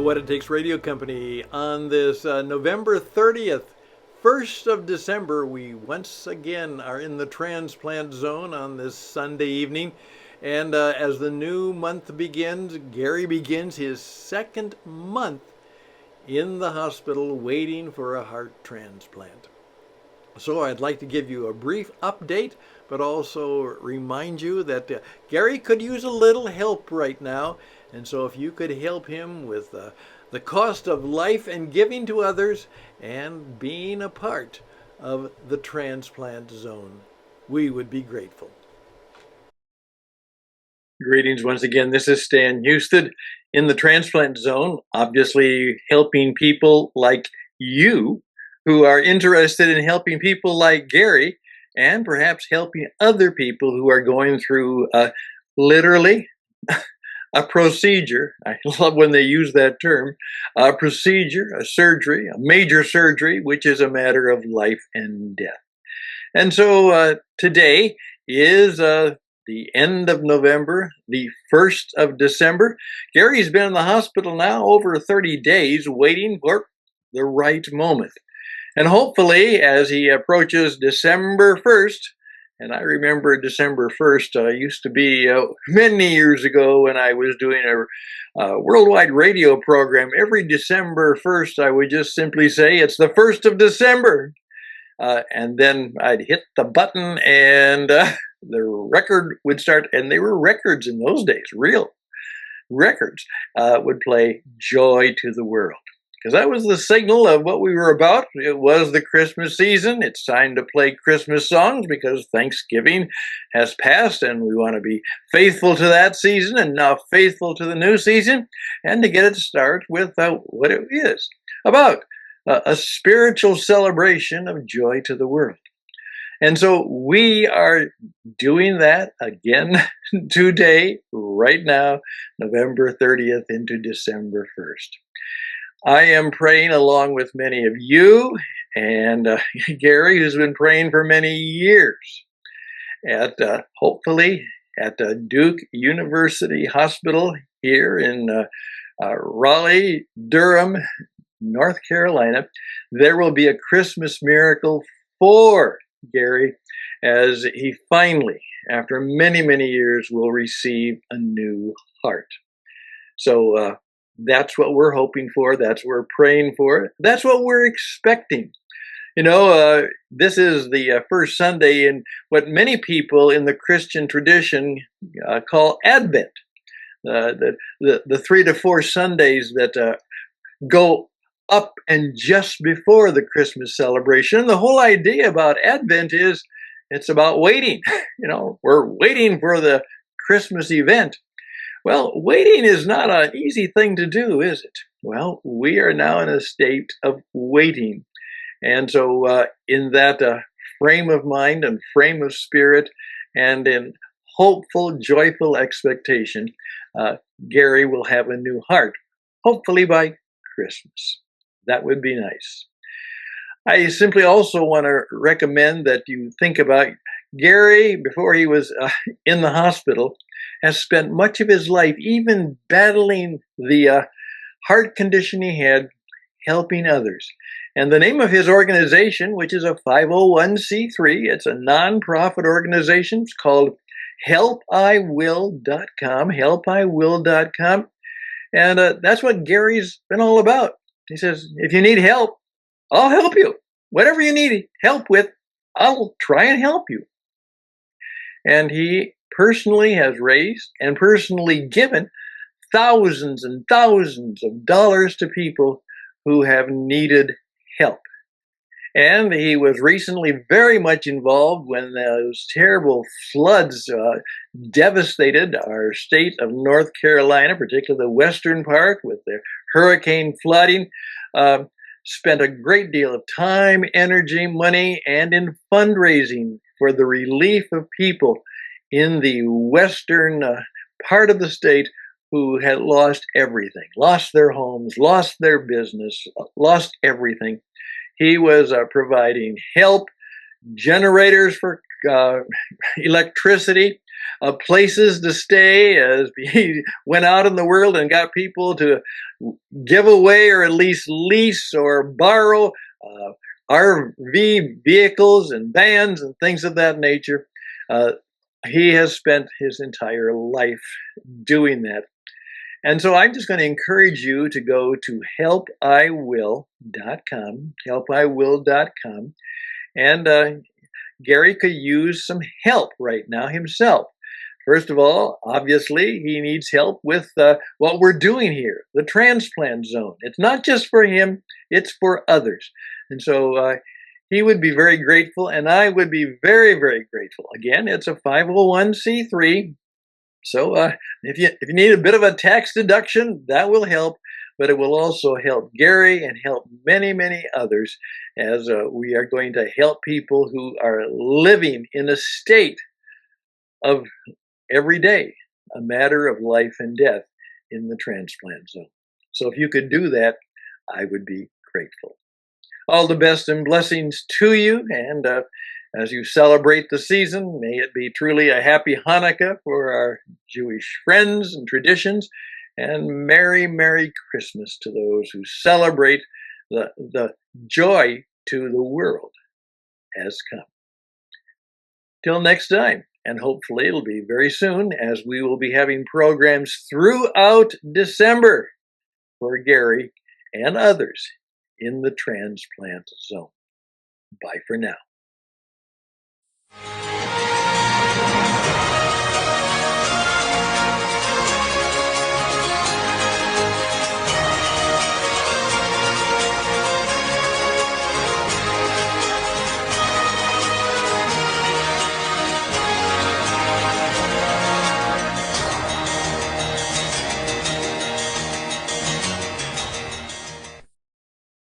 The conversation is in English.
What It Takes Radio Company on this November 30th, 1st of December. We once again are in the Transplant Zone on this Sunday evening. And as the new month begins, Gary begins his second month in the hospital waiting for a heart transplant. So I'd like to give you a brief update, but also remind you that Gary could use a little help right now. And so if you could help him with the cost of life and giving to others and being a part of the Transplant Zone, we would be grateful. Greetings once again. This is Stan Houston in the Transplant Zone, obviously helping people like you who are interested in helping people like Gary and perhaps helping other people who are going through literally a procedure. I love when they use that term, a procedure, a surgery, a major surgery, which is a matter of life and death. And so today is the end of November, the 1st of December. Gary's been in the hospital now over 30 days waiting for the right moment. And hopefully, as he approaches December 1st, and I remember December 1st used to be many years ago when I was doing a worldwide radio program. Every December 1st, I would just simply say, it's the 1st of December. And then I'd hit the button and the record would start. And they were records in those days, real records, would play Joy to the World. Because that was the signal of what we were about. It was the Christmas season. It's time to play Christmas songs because Thanksgiving has passed and we want to be faithful to that season and now faithful to the new season and to get it to start with what it is about, a spiritual celebration of joy to the world. And so we are doing that again today, right now, November 30th into December 1st. I am praying along with many of you and Gary, who's been praying for many years at hopefully at Duke University Hospital here in Raleigh, Durham, North Carolina. There will be a Christmas miracle for Gary as he finally, after many, many years, will receive a new heart. So that's what we're hoping for. That's what we're praying for. That's what we're expecting. You know, this is the first Sunday in what many people in the Christian tradition call Advent. The 3 to 4 Sundays that go up and just before the Christmas celebration. The whole idea about Advent is it's about waiting. You know, we're waiting for the Christmas event. Well, waiting is not an easy thing to do, is it? Well, we are now in a state of waiting. And so in that frame of mind and frame of spirit and in hopeful, joyful expectation, Gary will have a new heart, hopefully by Christmas. That would be nice. I simply also want to recommend that you think about Gary, before he was in the hospital, has spent much of his life even battling the heart condition he had, helping others. And the name of his organization, which is a 501c3, it's a nonprofit organization. It's called helpiwill.com, helpiwill.com. And that's what Gary's been all about. He says, if you need help, I'll help you. Whatever you need help with, I'll try and help you. And he personally has raised and personally given thousands and thousands of dollars to people who have needed help. And he was recently very much involved when those terrible floods devastated our state of North Carolina, particularly the western part with the hurricane flooding. Spent a great deal of time, energy, money, and in fundraising for the relief of people in the western part of the state who had lost everything, lost their homes, lost their business, lost everything. He was providing help, generators for electricity, places to stay as he went out in the world and got people to give away or at least lease or borrow RV vehicles and vans and things of that nature. Uh, he has spent his entire life doing that. And so I'm just going to encourage you to go to helpiwill.com, and Gary could use some help right now himself. First of all, obviously, he needs help with what we're doing here, the Transplant Zone. It's not just for him, it's for others. And so he would be very grateful, and I would be very, very grateful. Again, it's a 501c3. So if you need a bit of a tax deduction, that will help, but it will also help Gary and help many, many others as we are going to help people who are living in a state of every day, a matter of life and death in the transplant zone. So if you could do that, I would be grateful. All the best and blessings to you, and as you celebrate the season, may it be truly a happy Hanukkah for our Jewish friends and traditions, and Merry, Merry Christmas to those who celebrate the joy to the world has come. Till next time, and hopefully it'll be very soon, as we will be having programs throughout December for Gary and others in the transplant zone. Bye for now.